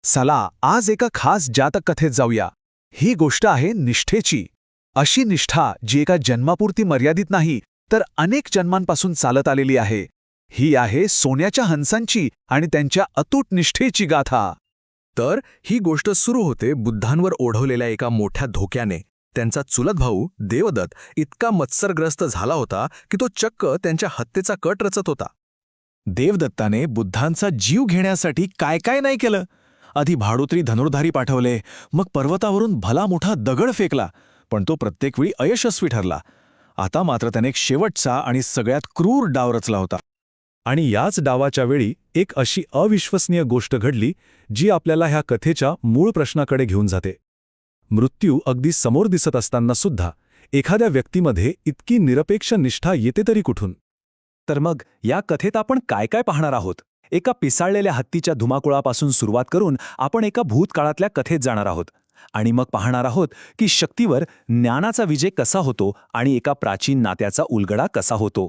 चला आज एका खास जातक कथेत जाऊया. ही गोष्ट आहे निष्ठेची. अशी निष्ठा जी एका जन्मापुरती मर्यादित नाही तर अनेक जन्मांपासून चालत आलेली आहे. ही आहे सोन्याच्या हंसांची आणि त्यांच्या अतूट निष्ठेची गाथा. तर ही गोष्ट सुरू होते बुद्धांवर ओढवलेल्या एका मोठ्या धोक्याने. त्यांचा चुलत भाऊ देवदत्त इतका मत्सरग्रस्त झाला होता की तो चक्क त्यांच्या हत्येचा कट रचत होता. देवदत्ताने बुद्धांचा जीव घेण्यासाठी काय काय नाही केलं. आधी भाडोत्री धनुर्धारी पाठवले, मग पर्वतावरून भला मोठा दगड फेकला, पण तो प्रत्येक वेळी अयशस्वी ठरला. आता मात्र त्याने एक शेवटचा आणि सगळ्यात क्रूर डाव रचला होता. आणि याच डावाच्या वेळी एक अशी अविश्वसनीय गोष्ट घडली जी आपल्याला ह्या कथेच्या मूळ प्रश्नाकडे घेऊन जाते. मृत्यू अगदी समोर दिसत असताना सुद्धा एखाद्या व्यक्तीमध्ये इतकी निरपेक्ष निष्ठा येते तरी कुठून? तर मग या कथेत आपण काय काय पाहणार आहोत? एका पिसाळलेल्या हत्तीच्या धुमाकुळापासून सुरुवात करून आपण एका भूतकाळातल्या कथेत जाणार आहोत आणि मग पाहणार आहोत की शक्तीवर ज्ञानाचा विजय कसा होतो आणि एका प्राचीन नात्याचा उलगडा कसा होतो.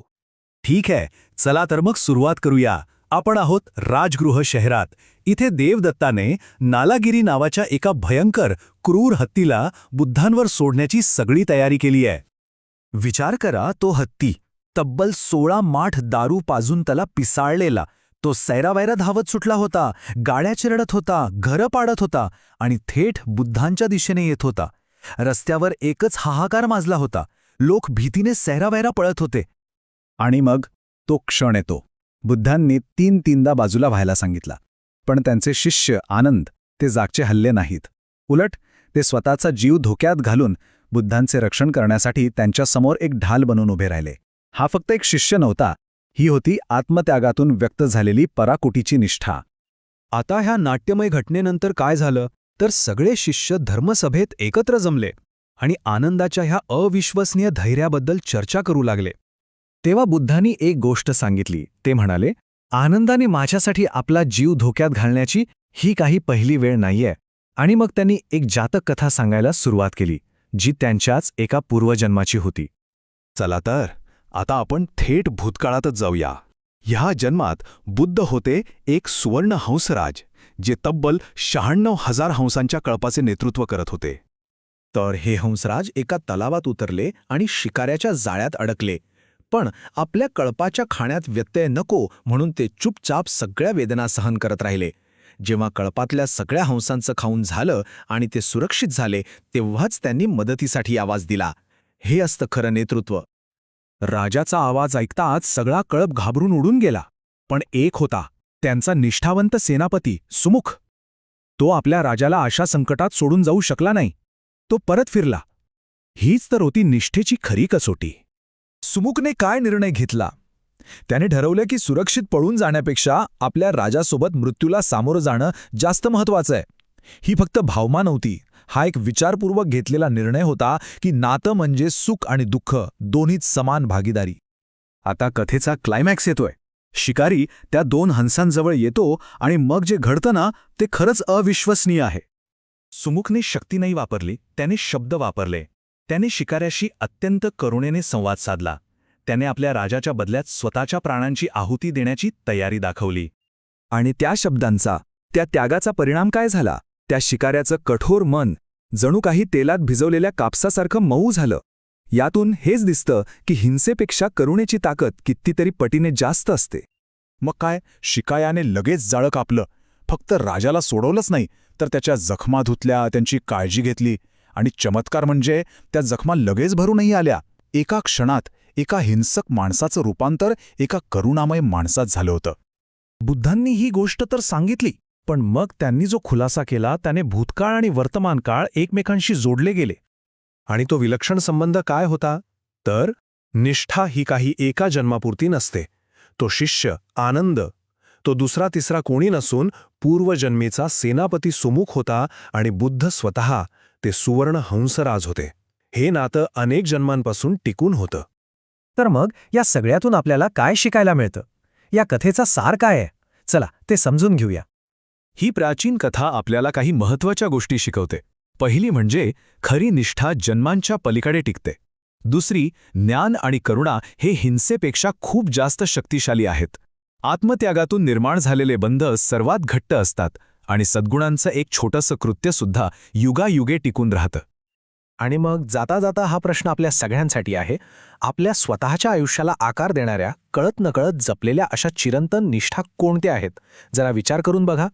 ठीक आहे, चला तर मग सुरुवात करूया. आपण आहोत राजगृह शहरात. इथे देवदत्ताने नालागिरी नावाच्या एका भयंकर क्रूर हत्तीला बुद्धांवर सोडण्याची सगळी तयारी केली आहे. विचार करा, तो हत्ती तब्बल 16 माठ दारू पाजून त्याला पिसाळलेला. तो सैरावैरा धावत सुटला होता, गाड्या चिरडत होता, घरं पाडत होता आणि थेट बुद्धांच्या दिशेने येत होता. रस्त्यावर एकच हाहाकार माजला होता. लोक भीतीने सैरावैरा पळत होते. आणि मग तो क्षण येतो. बुद्धांनी तीनदा बाजूला व्हायला सांगितला, पण त्यांचे शिष्य आनंद ते जागचे हल्ले नाहीत. उलट ते स्वतःचा जीव धोक्यात घालून बुद्धांचे रक्षण करण्यासाठी त्यांच्यासमोर एक ढाल बनून उभे राहिले. हा फक्त एक शिष्य नव्हता, ही होती आत्मत्यागातून व्यक्त झालेली पराकोटीची निष्ठा. आता ह्या नाट्यमय घटनेनंतर काय झालं तर सगळे शिष्य धर्मसभेत एकत्र जमले आणि आनंदाच्या ह्या अविश्वसनीय धैर्याबद्दल चर्चा करू लागले. तेव्हा बुद्धांनी एक गोष्ट सांगितली. ते म्हणाले, आनंदाने माझ्यासाठी आपला जीव धोक्यात घालण्याची ही काही पहिली वेळ नाहीये. आणि मग त्यांनी एक जातक कथा सांगायला सुरुवात केली जी त्यांच्याच एका पूर्वजन्माची होती. चला तर आता आपण थेट भूतकाळातच जाऊया. ह्या जन्मात बुद्ध होते एक सुवर्ण हंसराज जे तब्बल 96,000 हंसांच्या कळपाचे नेतृत्व करत होते. तर हे हंसराज एका तलावात उतरले आणि शिकाऱ्याच्या जाळ्यात अडकले. पण आपल्या कळपाच्या खाण्यात व्यत्यय नको म्हणून ते चुपचाप सगळ्या वेदना सहन करत राहिले. जेव्हा कळपातल्या सगळ्या हंसांचं खाऊन झालं आणि ते सुरक्षित झाले तेव्हाच त्यांनी मदतीसाठी आवाज दिला. हे असतं खरं नेतृत्व. राजाचा आवाज ऐकताच सगळा कळप घाबरून उडून गेला. पण एक होता, त्यांचा निष्ठावंत सेनापती सुमुख. तो आपल्या राजाला अशा संकटात सोडून जाऊ शकला नाही. तो परत फिरला. हीच तर होती निष्ठेची खरी कसोटी. सुमुखने काय निर्णय घेतला? त्याने ठरवलं की सुरक्षित पळून जाण्यापेक्षा आपल्या राजासोबत मृत्यूला सामोरं जाणं जास्त महत्त्वाचं आहे. ही फक्त भावना नव्हती, हा एक विचारपूर्वक घेतलेला निर्णय होता की नातं म्हणजे सुख आणि दुःख दोन्हीत समान भागीदारी. आता कथेचा क्लायमॅक्स येतोय. शिकारी त्या 2 हंसांजवळ येतो आणि मग जे घडतं ना ते खरंच अविश्वसनीय आहे. सुमुखने शक्ती नाही वापरली, त्याने शब्द वापरले. त्याने शिकाऱ्याशी अत्यंत करुणेने संवाद साधला. त्याने आपल्या राजाच्या बदल्यात स्वतःच्या प्राणांची आहुती देण्याची तयारी दाखवली. आणि त्या शब्दांचा, त्या त्यागाचा परिणाम काय झाला? त्या शिकाऱ्याचं कठोर मन जणू काही तेलात भिजवलेल्या कापसासारखं मऊ झालं. यातून हेच दिसतं की हिंसेपेक्षा करुणेची ताकद कितीतरी पटीने जास्त असते. मग काय, शिकाऱ्याने लगेच जाळं कापलं. फक्त राजाला सोडवलंच नाही तर त्याच्या जखमा धुतल्या, त्यांची काळजी घेतली. आणि चमत्कार म्हणजे त्या जखमा लगेच भरूनही आल्या. एका क्षणात एका हिंसक माणसाचं रूपांतर एका करुणामय माणसात झालं होतं. बुद्धांनी ही गोष्ट तर सांगितली, पण मग त्यांनी जो खुलासा केला त्याने भूतकाळ आणि वर्तमान काळ एकमेकांशी जोडले गेले. आणि तो विलक्षण संबंध काय होता? तर निष्ठा ही काही एका जन्मापुरती नसते. तो शिष्य आनंद, तो दुसरा तिसरा कोणी नसून पूर्वजन्मीचा सेनापती सुमुख होता आणि बुद्ध स्वतः ते सुवर्ण हंसराज होते. हे नातं अनेक जन्मांपासून टिकून होतं. तर मग या सगळ्यातून आपल्याला काय शिकायला मिळतं? या कथेचा सार काय आहे? चला ते समजून घेऊया. ही प्राचीन कथा आपल्याला काही महत्त्वाच्या गोष्टी शिकवते. पहिली म्हणजे खरी निष्ठा जन्मांच्या पलीकडे टिकते. दुसरी, ज्ञान आणि करुणा हे हिंसेपेक्षा खूप जास्त शक्तिशाली आहेत. आत्मत्यागातून निर्माण झालेले बंध सर्वात घट्ट असतात आणि सद्गुणांचं एक छोटंसं कृत्यसुद्धा युगायुगे टिकून राहतं. आणि मग जाता जाता हा प्रश्न आपल्या सगळ्यांसाठी आहे, आपल्या स्वतःच्या आयुष्याला आकार देणाऱ्या कळत नकळत जपलेल्या अशा चिरंतन निष्ठा कोणत्या आहेत? जरा विचार करून बघा.